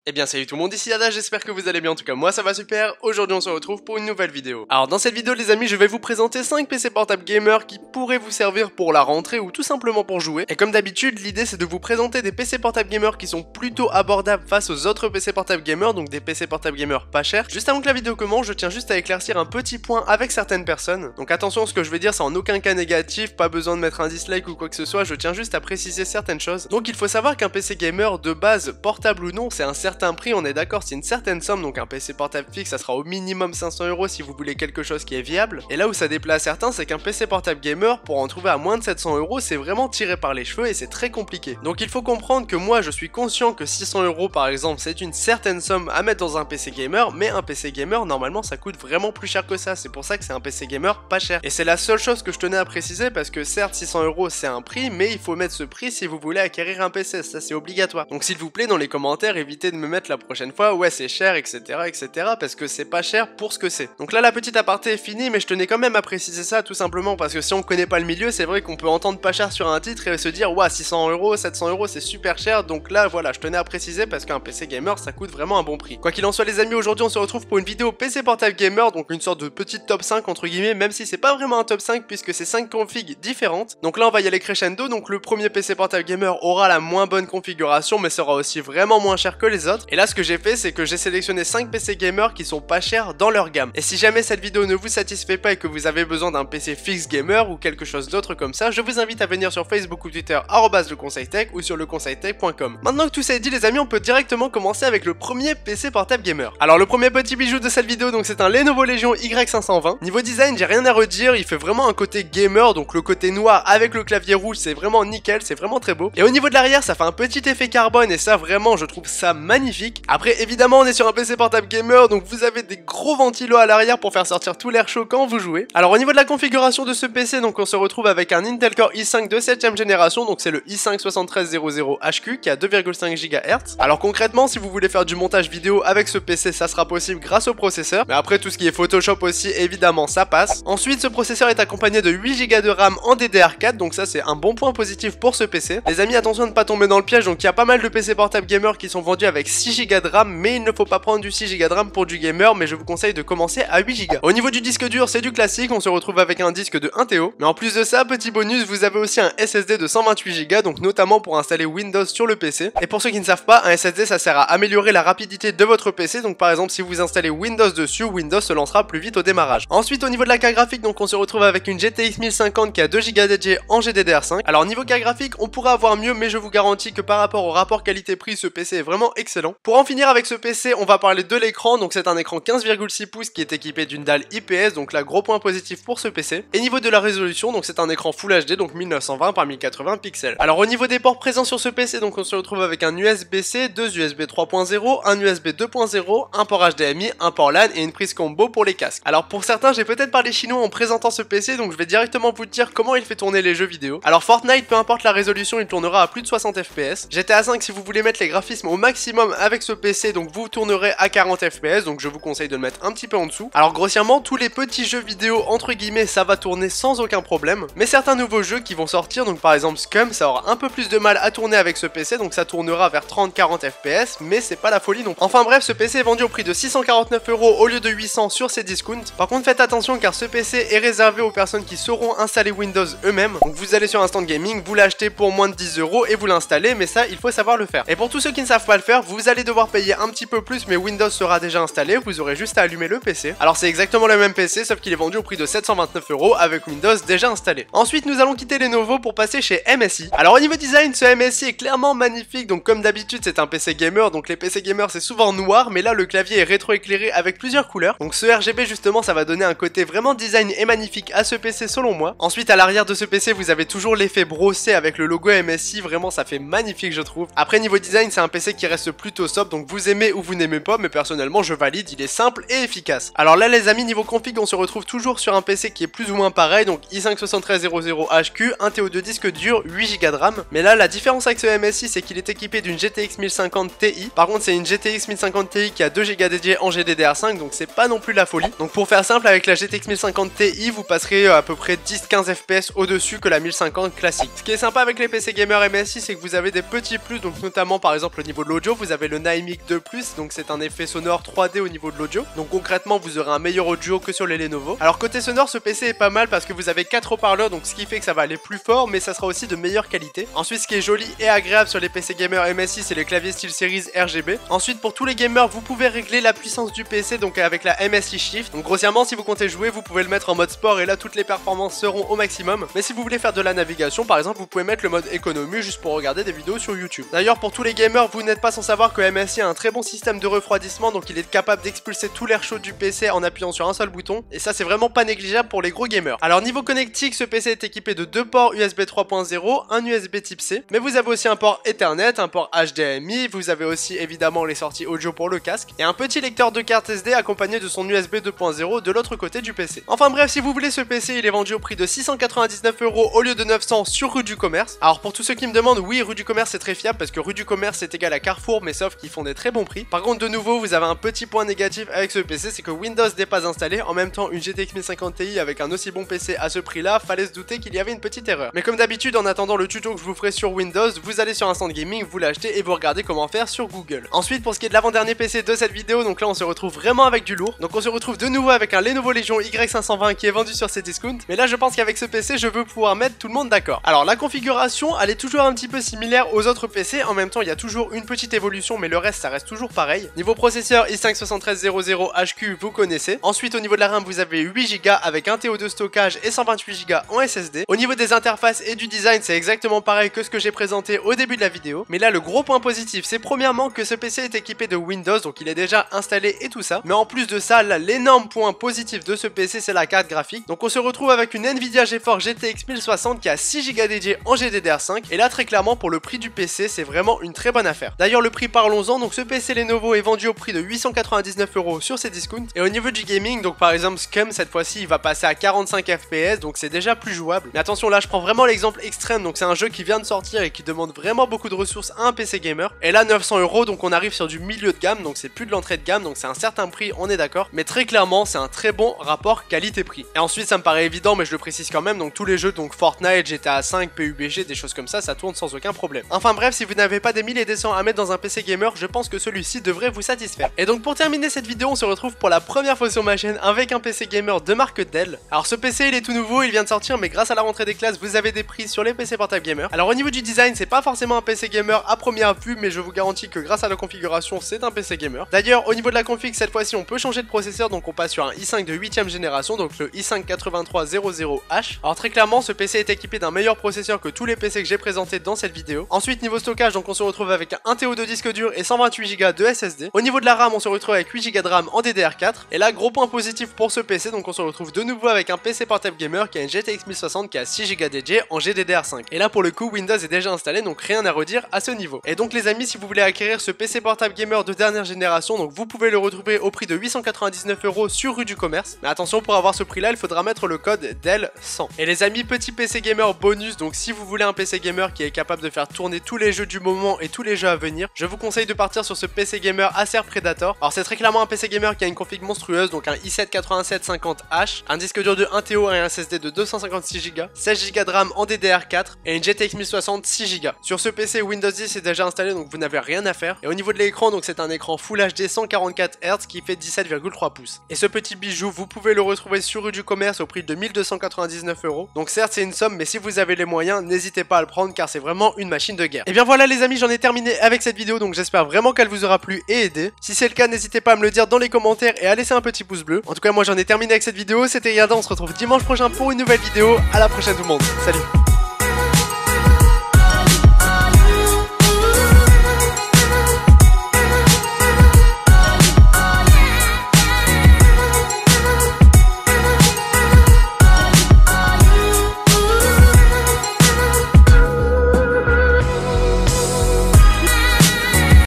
Eh bien salut tout le monde, ici Ada, j'espère que vous allez bien, en tout cas moi ça va super. Aujourd'hui on se retrouve pour une nouvelle vidéo. Alors dans cette vidéo les amis, je vais vous présenter 5 PC portables gamer qui pourraient vous servir pour la rentrée ou tout simplement pour jouer. Et comme d'habitude, l'idée c'est de vous présenter des PC portables gamer qui sont plutôt abordables face aux autres PC portables gamer, donc des PC portables gamer pas chers. Juste avant que la vidéo commence, je tiens juste à éclaircir un petit point avec certaines personnes. Donc attention, ce que je vais dire c'est en aucun cas négatif, pas besoin de mettre un dislike ou quoi que ce soit, je tiens juste à préciser certaines choses. Donc il faut savoir qu'un PC gamer de base, portable ou non, c'est un certain prix, on est d'accord, c'est une certaine somme, donc un PC portable fixe ça sera au minimum 500 € si vous voulez quelque chose qui est viable. Et là où ça déplaît à certains, c'est qu'un PC portable gamer, pour en trouver à moins de 700 €, c'est vraiment tiré par les cheveux et c'est très compliqué. Donc il faut comprendre que moi je suis conscient que 600 € par exemple c'est une certaine somme à mettre dans un PC gamer, mais un PC gamer normalement ça coûte vraiment plus cher que ça, c'est pour ça que c'est un PC gamer pas cher. Et c'est la seule chose que je tenais à préciser parce que certes 600 € c'est un prix, mais il faut mettre ce prix si vous voulez acquérir un PC, ça c'est obligatoire. Donc s'il vous plaît dans les commentaires évitez de me mettre la prochaine fois ouais c'est cher etc parce que c'est pas cher pour ce que c'est. Donc là la petite aparté est finie, mais je tenais quand même à préciser ça tout simplement parce que si on connaît pas le milieu, c'est vrai qu'on peut entendre pas cher sur un titre et se dire ouah 600 €, 700 € c'est super cher. Donc là voilà, je tenais à préciser parce qu'un PC gamer ça coûte vraiment un bon prix. Quoi qu'il en soit les amis, aujourd'hui on se retrouve pour une vidéo PC portable gamer, donc une sorte de petite top 5 entre guillemets, même si c'est pas vraiment un top 5 puisque c'est 5 configs différentes. Donc là on va y aller crescendo, donc le premier PC portable gamer aura la moins bonne configuration mais sera aussi vraiment moins cher que les autres. Et là ce que j'ai fait c'est que j'ai sélectionné 5 PC gamers qui sont pas chers dans leur gamme. Et si jamais cette vidéo ne vous satisfait pas et que vous avez besoin d'un PC fixe gamer ou quelque chose d'autre comme ça, je vous invite à venir sur Facebook ou Twitter @leconseiltech ou sur leconseiltech.com. Maintenant que tout ça est dit les amis, on peut directement commencer avec le premier PC portable gamer. Alors le premier petit bijou de cette vidéo, donc c'est un Lenovo Legion Y520. Niveau design, j'ai rien à redire, il fait vraiment un côté gamer, donc le côté noir avec le clavier rouge, c'est vraiment nickel, c'est vraiment très beau. Et au niveau de l'arrière, ça fait un petit effet carbone et ça vraiment, je trouve ça magnifique. Après évidemment, on est sur un PC portable gamer, donc vous avez des gros ventilos à l'arrière pour faire sortir tout l'air chaud quand vous jouez. Alors au niveau de la configuration de ce PC, donc on se retrouve avec un Intel Core i5 de 7ème génération, donc c'est le i5-7300HQ qui a 2,5 GHz. Alors concrètement, si vous voulez faire du montage vidéo avec ce PC, ça sera possible grâce au processeur, mais après tout ce qui est Photoshop aussi, évidemment ça passe. Ensuite, ce processeur est accompagné de 8 Go de RAM en DDR4, donc ça c'est un bon point positif pour ce PC. Les amis, attention de ne pas tomber dans le piège, donc il y a pas mal de PC portable gamer qui sont vendus avec 6 Go de RAM, mais il ne faut pas prendre du 6 Go de RAM pour du gamer, mais je vous conseille de commencer à 8 Go. Au niveau du disque dur, c'est du classique, on se retrouve avec un disque de 1 TO, mais en plus de ça, petit bonus, vous avez aussi un SSD de 128 Go, donc notamment pour installer Windows sur le PC. Et pour ceux qui ne savent pas, un SSD ça sert à améliorer la rapidité de votre PC, donc par exemple si vous installez Windows dessus, Windows se lancera plus vite au démarrage. Ensuite au niveau de la carte graphique, donc on se retrouve avec une GTX 1050 qui a 2 Go dédiés en GDDR5. Alors niveau carte graphique, on pourrait avoir mieux, mais je vous garantis que par rapport au rapport qualité-prix, ce PC est vraiment excellent. Pour en finir avec ce PC, on va parler de l'écran, donc c'est un écran 15,6 pouces qui est équipé d'une dalle IPS, donc là gros point positif pour ce PC. Et niveau de la résolution, donc c'est un écran Full HD, donc 1920 par 1080 pixels. Alors au niveau des ports présents sur ce PC, donc on se retrouve avec un USB-C, deux USB 3.0, un USB 2.0, un port HDMI, un port LAN et une prise combo pour les casques. Alors pour certains, j'ai peut-être parlé chinois en présentant ce PC, donc je vais directement vous dire comment il fait tourner les jeux vidéo. Alors Fortnite, peu importe la résolution, il tournera à plus de 60 FPS. GTA 5, si vous voulez mettre les graphismes au maximum avec ce PC, donc vous tournerez à 40 FPS, donc je vous conseille de le mettre un petit peu en dessous. Alors grossièrement, tous les petits jeux vidéo entre guillemets, ça va tourner sans aucun problème, mais certains nouveaux jeux qui vont sortir, donc par exemple Scum, ça aura un peu plus de mal à tourner avec ce PC, donc ça tournera vers 30-40 FPS, mais c'est pas la folie non. Enfin bref, ce PC est vendu au prix de 649 € au lieu de 800 sur ses discounts. Par contre faites attention car ce PC est réservé aux personnes qui sauront installer Windows eux-mêmes. Donc vous allez sur un stand gaming, vous l'achetez pour moins de 10 € et vous l'installez, mais ça il faut savoir le faire. Et pour tous ceux qui ne savent pas le faire, vous allez devoir payer un petit peu plus, mais Windows sera déjà installé, vous aurez juste à allumer le PC. Alors c'est exactement le même PC, sauf qu'il est vendu au prix de 729 € avec Windows déjà installé. Ensuite nous allons quitter Lenovo pour passer chez MSI. Alors au niveau design, ce MSI est clairement magnifique, donc comme d'habitude c'est un PC gamer, donc les PC gamers c'est souvent noir, mais là le clavier est rétro-éclairé avec plusieurs couleurs. Donc ce RGB justement ça va donner un côté vraiment design et magnifique à ce PC selon moi. Ensuite à l'arrière de ce PC vous avez toujours l'effet brossé avec le logo MSI, vraiment ça fait magnifique je trouve. Après niveau design c'est un PC qui reste plutôt sobre, donc vous aimez ou vous n'aimez pas, mais personnellement je valide, il est simple et efficace. Alors là les amis, niveau config on se retrouve toujours sur un PC qui est plus ou moins pareil, donc i5-7300HQ, un TO2 disque dur, 8 Go de RAM. Mais là la différence avec ce MSI c'est qu'il est équipé d'une GTX 1050 Ti. Par contre c'est une GTX 1050 Ti qui a 2 Go dédiés en GDDR5, donc c'est pas non plus la folie. Donc pour faire simple, avec la GTX 1050 Ti vous passerez à peu près 10-15 FPS au-dessus que la 1050 classique. Ce qui est sympa avec les PC gamer MSI c'est que vous avez des petits plus, donc notamment par exemple au niveau de l'audio, vous avez le Naimic 2+, donc c'est un effet sonore 3D au niveau de l'audio. Donc concrètement vous aurez un meilleur audio que sur les Lenovo. Alors côté sonore ce PC est pas mal parce que vous avez 4 haut-parleurs, donc ce qui fait que ça va aller plus fort, mais ça sera aussi de meilleure qualité. Ensuite ce qui est joli et agréable sur les PC gamers MSI, c'est les claviers SteelSeries RGB. Ensuite pour tous les gamers vous pouvez régler la puissance du PC donc avec la MSI Shift. Donc grossièrement si vous comptez jouer vous pouvez le mettre en mode sport et là toutes les performances seront au maximum. Mais si vous voulez faire de la navigation par exemple vous pouvez mettre le mode économie juste pour regarder des vidéos sur YouTube. D'ailleurs pour tous les gamers vous n'êtes pas sans savoir que MSI a un très bon système de refroidissement, donc il est capable d'expulser tout l'air chaud du PC en appuyant sur un seul bouton et ça c'est vraiment pas négligeable pour les gros gamers. Alors niveau connectique ce PC est équipé de 2 ports USB 3.0, un USB type C, mais vous avez aussi un port Ethernet, un port HDMI, vous avez aussi évidemment les sorties audio pour le casque et un petit lecteur de carte SD accompagné de son USB 2.0 de l'autre côté du PC. Enfin bref, si vous voulez ce PC il est vendu au prix de 699 € au lieu de 900 sur Rue du Commerce. Alors pour tous ceux qui me demandent, oui Rue du Commerce c'est très fiable parce que Rue du Commerce c'est égal à Carrefour, mais sauf qu'ils font des très bons prix. Par contre de nouveau vous avez un petit point négatif avec ce PC, c'est que Windows n'est pas installé. En même temps une GTX 1050 Ti avec un aussi bon PC à ce prix là, fallait se douter qu'il y avait une petite erreur. Mais comme d'habitude en attendant le tuto que je vous ferai sur Windows, vous allez sur un stand gaming, vous l'achetez et vous regardez comment faire sur Google. Ensuite pour ce qui est de l'avant-dernier PC de cette vidéo, donc là on se retrouve vraiment avec du lourd. Donc on se retrouve de nouveau avec un Lenovo Legion Y520 qui est vendu sur Cdiscount. Mais là je pense qu'avec ce PC je veux pouvoir mettre tout le monde d'accord. Alors la configuration elle est toujours un petit peu similaire aux autres PC, en même temps il y a toujours une petite évolution mais le reste ça reste toujours pareil. Niveau processeur i5-7300HQ vous connaissez. Ensuite au niveau de la RAM vous avez 8 Go avec un TO de stockage et 128 Go en SSD. Au niveau des interfaces et du design c'est exactement pareil que ce que j'ai présenté au début de la vidéo. Mais là le gros point positif c'est premièrement que ce PC est équipé de Windows, donc il est déjà installé et tout ça. Mais en plus de ça, là l'énorme point positif de ce PC c'est la carte graphique. Donc on se retrouve avec une Nvidia GeForce GTX 1060 qui a 6 Go dédiés en GDDR5. Et là très clairement pour le prix du PC c'est vraiment une très bonne affaire. D'ailleurs le prix parlons-en, donc ce PC Lenovo est vendu au prix de 899 € sur Cdiscount. Et au niveau du gaming, donc par exemple Scum cette fois-ci il va passer à 45 FPS, donc c'est déjà plus jouable. Mais attention là je prends vraiment l'exemple extrême, donc c'est un jeu qui vient de sortir et qui demande vraiment beaucoup de ressources à un PC gamer. Et là 900 €, donc on arrive sur du milieu de gamme, donc c'est plus de l'entrée de gamme, donc c'est un certain prix, on est d'accord. Mais très clairement c'est un très bon rapport qualité-prix. Et ensuite ça me paraît évident mais je le précise quand même, donc tous les jeux donc Fortnite, GTA 5, PUBG, des choses comme ça tourne sans aucun problème. Enfin bref, si vous n'avez pas des 1000 et des 100 à mettre dans un PC gamer, je pense que celui-ci devrait vous satisfaire. Et donc pour terminer cette vidéo on se retrouve pour la première fois sur ma chaîne avec un PC gamer de marque Dell. Alors ce PC il est tout nouveau, il vient de sortir, mais grâce à la rentrée des classes vous avez des prix sur les PC portables gamer. Alors au niveau du design c'est pas forcément un PC gamer à première vue, mais je vous garantis que grâce à la configuration c'est un PC gamer. D'ailleurs au niveau de la config cette fois-ci on peut changer de processeur, donc on passe sur un i5 de 8ème génération, donc le i5-8300H. Alors très clairement ce PC est équipé d'un meilleur processeur que tous les PC que j'ai présentés dans cette vidéo. Ensuite niveau stockage, donc on se retrouve avec un TO de disque dur et 128 Go de SSD. Au niveau de la RAM on se retrouve avec 8 Go de RAM en DDR4. Et là gros point positif pour ce PC, donc on se retrouve de nouveau avec un PC portable gamer qui a une GTX 1060 qui a 6 Go dédiés en GDDR5. Et là pour le coup Windows est déjà installé, donc rien à redire à ce niveau. Et donc les amis, si vous voulez acquérir ce PC portable gamer de dernière génération, donc vous pouvez le retrouver au prix de 899 € sur Rue du Commerce. Mais attention, pour avoir ce prix là il faudra mettre le code DEL100. Et les amis, petit PC gamer bonus, donc si vous voulez un PC gamer qui est capable de faire tourner tous les jeux du moment et tous les jeux à venir, je vous conseille de partir sur ce PC gamer Acer Predator. Alors c'est très clairement un PC gamer qui a une config monstrueuse, donc un i7-8750H, un disque dur de 1 TO et un SSD de 256 Go, 16 Go de RAM en DDR4 et une GTX 1060 6 Go. Sur ce PC Windows 10 est déjà installé, donc vous n'avez rien à faire. Et au niveau de l'écran, donc c'est un écran Full HD 144 Hz qui fait 17,3 pouces. Et ce petit bijou, vous pouvez le retrouver sur Rue du Commerce au prix de 1299 €. Donc certes c'est une somme, mais si vous avez les moyens, n'hésitez pas à le prendre car c'est vraiment une machine de guerre. Et bien voilà les amis, j'en ai terminé avec cette vidéo, donc j'espère vraiment qu'elle vous aura plu et aidé. Si c'est le cas, n'hésitez pas à me le dire dans les commentaires et à laisser un petit pouce bleu. En tout cas moi j'en ai terminé avec cette vidéo, c'était Yada, on se retrouve dimanche prochain pour une nouvelle vidéo. À la prochaine tout le monde, salut.